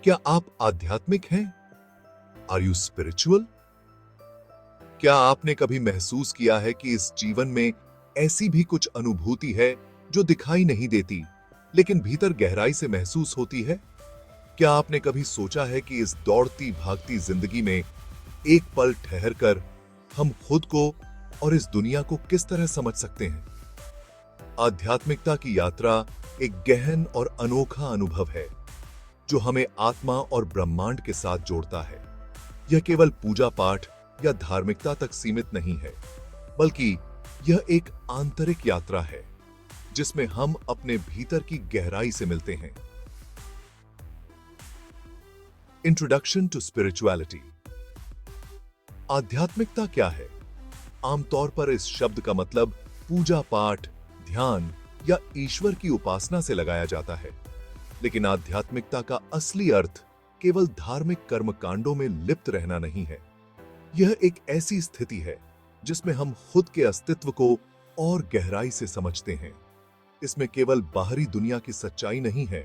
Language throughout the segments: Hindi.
क्या आप आध्यात्मिक हैं? Are you spiritual? क्या आपने कभी महसूस किया है कि इस जीवन में ऐसी भी कुछ अनुभूति है जो दिखाई नहीं देती, लेकिन भीतर गहराई से महसूस होती है? क्या आपने कभी सोचा है कि इस दौड़ती भागती जिंदगी में एक पल ठहर कर हम खुद को और इस दुनिया को किस तरह समझ सकते हैं? आध्यात्मिकता की यात्रा एक गहन और अनोखा अनुभव है जो हमें आत्मा और ब्रह्मांड के साथ जोड़ता है। यह केवल पूजा पाठ या धार्मिकता तक सीमित नहीं है, बल्कि यह एक आंतरिक यात्रा है जिसमें हम अपने भीतर की गहराई से मिलते हैं। Introduction to spirituality. आध्यात्मिकता क्या है? आमतौर पर इस शब्द का मतलब पूजा पाठ, ध्यान या ईश्वर की उपासना से लगाया जाता है, लेकिन आध्यात्मिकता का असली अर्थ केवल धार्मिक कर्मकांडों में लिप्त रहना नहीं है। यह एक ऐसी स्थिति है जिसमें हम खुद के अस्तित्व को और गहराई से समझते हैं। इसमें केवल बाहरी दुनिया की सच्चाई नहीं है,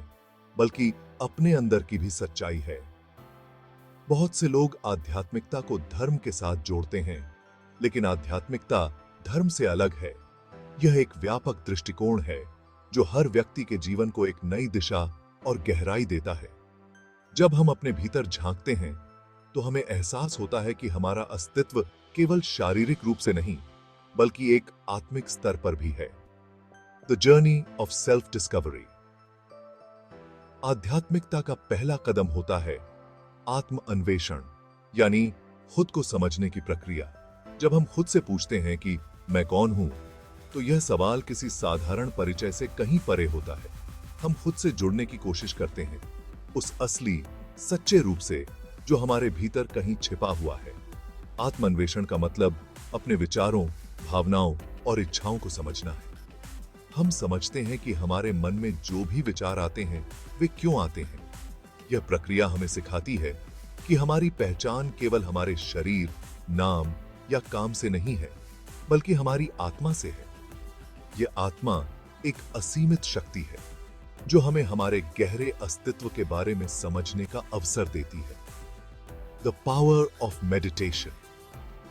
बल्कि अपने अंदर की भी सच्चाई है। बहुत से लोग आध्यात्मिकता को धर्म के साथ जोड़ते हैं, लेकिन आध्यात्मिकता धर्म से अलग है। यह एक व्यापक दृष्टिकोण है जो हर व्यक्ति के जीवन को एक नई दिशा और गहराई देता है। जब हम अपने भीतर झांकते हैं तो हमें एहसास होता है कि हमारा अस्तित्व केवल शारीरिक रूप से नहीं, बल्कि एक आत्मिक स्तर पर भी है। The journey of self discovery. आध्यात्मिकता का पहला कदम होता है आत्म अन्वेषण, यानी खुद को समझने की प्रक्रिया। जब हम खुद से पूछते हैं कि मैं कौन हूं, तो यह सवाल किसी साधारण परिचय से कहीं परे होता है। हम खुद से जुड़ने की कोशिश करते हैं, उस असली सच्चे रूप से जो हमारे भीतर कहीं छिपा हुआ है। आत्मान्वेषण का मतलब अपने विचारों, भावनाओं और इच्छाओं को समझना है। हम समझते हैं कि हमारे मन में जो भी विचार आते हैं वे क्यों आते हैं। यह प्रक्रिया हमें सिखाती है कि हमारी पहचान केवल हमारे शरीर, नाम या काम से नहीं है, बल्कि हमारी आत्मा से है। यह आत्मा एक असीमित शक्ति है जो हमें हमारे गहरे अस्तित्व के बारे में समझने का अवसर देती है। The power of meditation.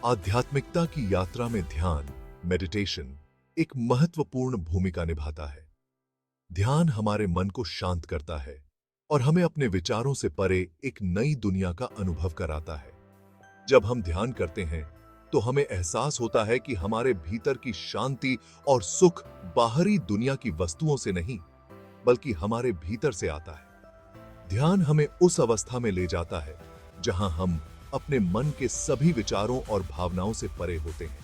आध्यात्मिकता की यात्रा में ध्यान, मेडिटेशन एक महत्वपूर्ण भूमिका निभाता है। ध्यान हमारे मन को शांत करता है और हमें अपने विचारों से परे एक नई दुनिया का अनुभव कराता है। जब हम ध्यान करते हैं तो हमें एहसास होता है कि हमारे भीतर की शांति और सुख बाहरी दुनिया की वस्तुओं से नहीं, बल्कि हमारे भीतर से आता है। ध्यान हमें उस अवस्था में ले जाता है जहां हम अपने मन के सभी विचारों और भावनाओं से परे होते हैं।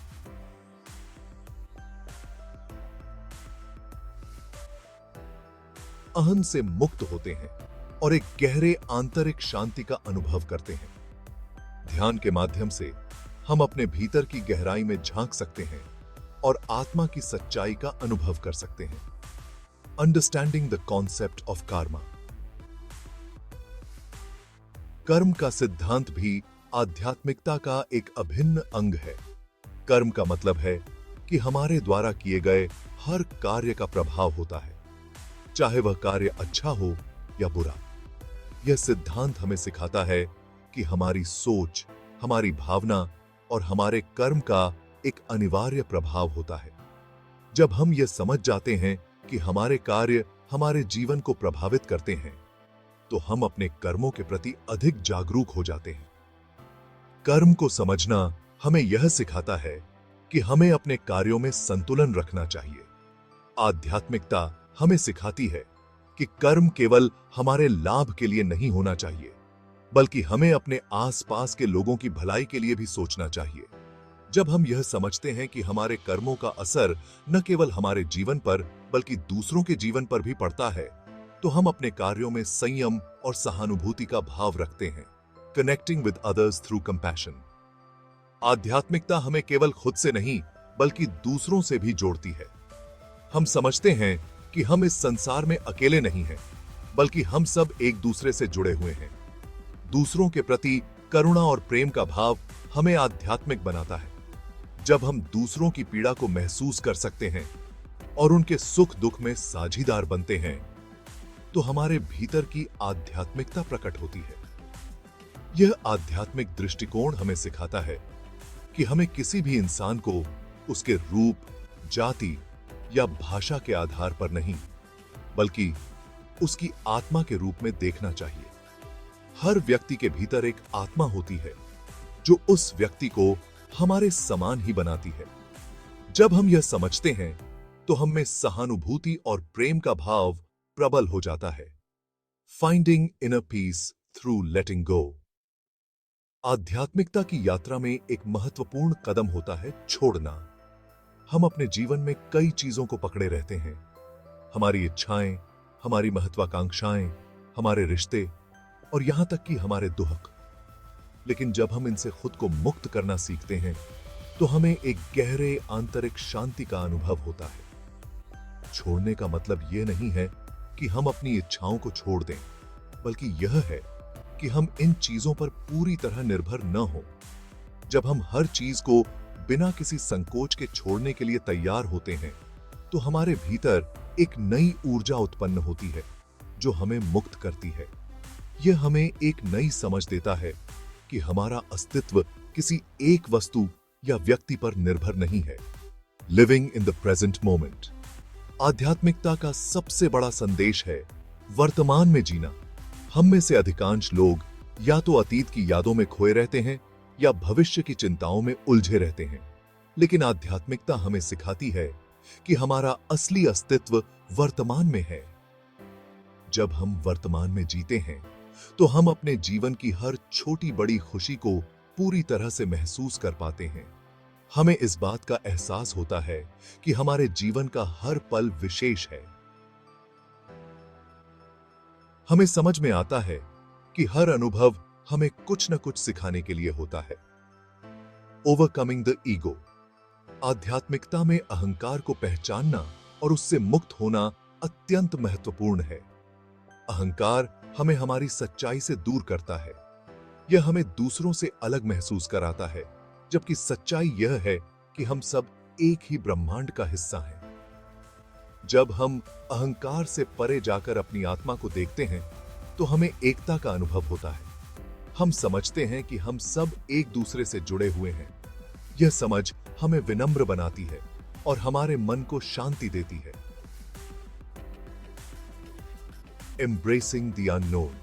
अहम से मुक्त होते हैं और एक गहरे आंतरिक शांति का अनुभव करते हैं। ध्यान के माध्यम से हम अपने भीतर की गहराई में झांक सकते हैं और आत्मा की सच्चाई का अनुभव कर सकते हैं। Understanding the concept of Karma. कर्म का सिद्धांत भी आध्यात्मिकता का एक अभिन्न अंग है। कर्म का मतलब है कि हमारे द्वारा किए गए हर कार्य का प्रभाव होता है, चाहे वह कार्य अच्छा हो या बुरा। यह सिद्धांत हमें सिखाता है कि हमारी सोच, हमारी भावना और हमारे कर्म का एक अनिवार्य प्रभाव होता है। जब हम यह समझ जाते हैं कि हमारे कार्य हमारे जीवन को प्रभावित करते हैं, तो हम अपने कर्मों के प्रति अधिक जागरूक हो जाते हैं। कर्म को समझना हमें यह सिखाता है कि हमें अपने कार्यों में संतुलन रखना चाहिए। आध्यात्मिकता हमें सिखाती है कि कर्म केवल हमारे लाभ के लिए नहीं होना चाहिए, बल्कि हमें अपने आसपास के लोगों की भलाई के लिए भी सोचना चाहिए। जब हम यह समझते हैं कि हमारे कर्मों का असर न केवल हमारे जीवन पर, बल्कि दूसरों के जीवन पर भी पड़ता है, तो हम अपने कार्यों में संयम और सहानुभूति का भाव रखते हैं। Connecting with others through compassion. आध्यात्मिकता हमें केवल खुद से नहीं, बल्कि दूसरों से भी जोड़ती है। हम समझते हैं कि हम इस संसार में अकेले नहीं हैं, बल्कि हम सब एक दूसरे से जुड़े हुए हैं। दूसरों के प्रति करुणा और प्रेम का भाव हमें आध्यात्मिक बनाता है। जब हम दूसरों की पीड़ा को महसूस कर सकते हैं और उनके सुख दुख में साझीदार बनते हैं, तो हमारे भीतर की आध्यात्मिकता प्रकट होती है। यह आध्यात्मिक दृष्टिकोण हमें सिखाता है कि हमें किसी भी इंसान को उसके रूप, जाति या भाषा के आधार पर नहीं, बल्कि उसकी आत्मा के रूप में देखना चाहिए। हर व्यक्ति के भीतर एक आत्मा होती है जो उस व्यक्ति को हमारे समान ही बनाती है। जब हम यह समझते हैं तो हम में सहानुभूति और प्रेम का भाव प्रबल हो जाता है। फाइंडिंग इनर पीस थ्रू लेटिंग गो। आध्यात्मिकता की यात्रा में एक महत्वपूर्ण कदम होता है छोड़ना। हम अपने जीवन में कई चीजों को पकड़े रहते हैं, हमारी इच्छाएं, हमारी महत्वाकांक्षाएं, हमारे रिश्ते और यहां तक कि हमारे दुख। लेकिन जब हम इनसे खुद को मुक्त करना सीखते हैं तो हमें एक गहरे आंतरिक शांति का अनुभव होता है। छोड़ने का मतलब यह नहीं है कि हम अपनी इच्छाओं को छोड़ दें, बल्कि यह है कि हम इन चीजों पर पूरी तरह निर्भर न हो। जब हम हर चीज को बिना किसी संकोच के छोड़ने के लिए तैयार होते हैं तो हमारे भीतर एक नई ऊर्जा उत्पन्न होती है जो हमें मुक्त करती है। यह हमें एक नई समझ देता है कि हमारा अस्तित्व किसी एक वस्तु या व्यक्ति पर निर्भर नहीं है। Living in the present moment. आध्यात्मिकता का सबसे बड़ा संदेश है वर्तमान में जीना। हम में से अधिकांश लोग या तो अतीत की यादों में खोए रहते हैं या भविष्य की चिंताओं में उलझे रहते हैं। लेकिन आध्यात्मिकता हमें सिखाती है कि हमारा असली अस्तित्व वर्तमान में है। जब हम वर्तमान में जीते हैं तो हम अपने जीवन की हर छोटी बड़ी खुशी को पूरी तरह से महसूस कर पाते हैं। हमें इस बात का एहसास होता है कि हमारे जीवन का हर पल विशेष है। हमें समझ में आता है कि हर अनुभव हमें कुछ न कुछ सिखाने के लिए होता है। Overcoming the ego. आध्यात्मिकता में अहंकार को पहचानना और उससे मुक्त होना अत्यंत महत्वपूर्ण है। अहंकार हमें हमारी सच्चाई से दूर करता है। यह हमें दूसरों से अलग महसूस कराता है, जबकि सच्चाई यह है कि हम सब एक ही ब्रह्मांड का हिस्सा हैं। जब हम अहंकार से परे जाकर अपनी आत्मा को देखते हैं तो हमें एकता का अनुभव होता है। हम समझते हैं कि हम सब एक दूसरे से जुड़े हुए हैं। यह समझ हमें विनम्र बनाती है और हमारे मन को शांति देती है। Embracing the unknown.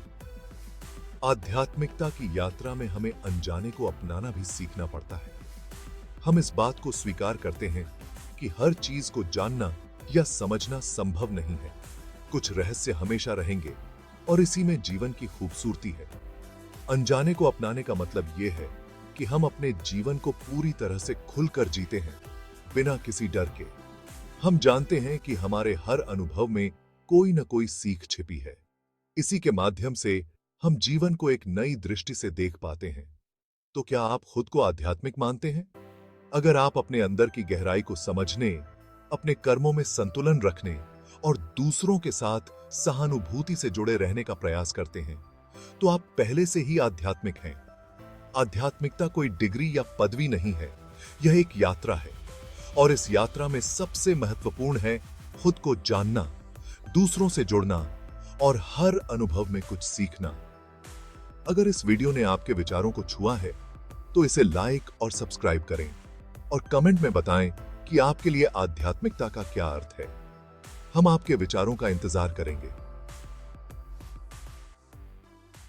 आध्यात्मिकता की यात्रा में हमें अनजाने को अपनाना भी सीखना पड़ता है। हम इस बात को स्वीकार करते हैं कि हर चीज को जानना या समझना संभव नहीं है। कुछ रहस्य हमेशा रहेंगे और इसी में जीवन की खूबसूरती है। अनजाने को अपनाने का मतलब यह है कि हम अपने जीवन को पूरी तरह से खुलकर जीते हैं, बिना किसी डर के। हम जानते हैं कि हमारे हर अनुभव में कोई न कोई सीख छिपी है। इसी के माध्यम से हम जीवन को एक नई दृष्टि से देख पाते हैं। तो क्या आप खुद को आध्यात्मिक मानते हैं? अगर आप अपने अंदर की गहराई को समझने, अपने कर्मों में संतुलन रखने और दूसरों के साथ सहानुभूति से जुड़े रहने का प्रयास करते हैं, तो आप पहले से ही आध्यात्मिक हैं। आध्यात्मिकता कोई डिग्री या पदवी नहीं है, यह एक यात्रा है। और इस यात्रा में सबसे महत्वपूर्ण है खुद को जानना, दूसरों से जुड़ना और हर अनुभव में कुछ सीखना। अगर इस वीडियो ने आपके विचारों को छुआ है तो इसे लाइक और सब्सक्राइब करें और कमेंट में बताएं कि आपके लिए आध्यात्मिकता का क्या अर्थ है। हम आपके विचारों का इंतजार करेंगे।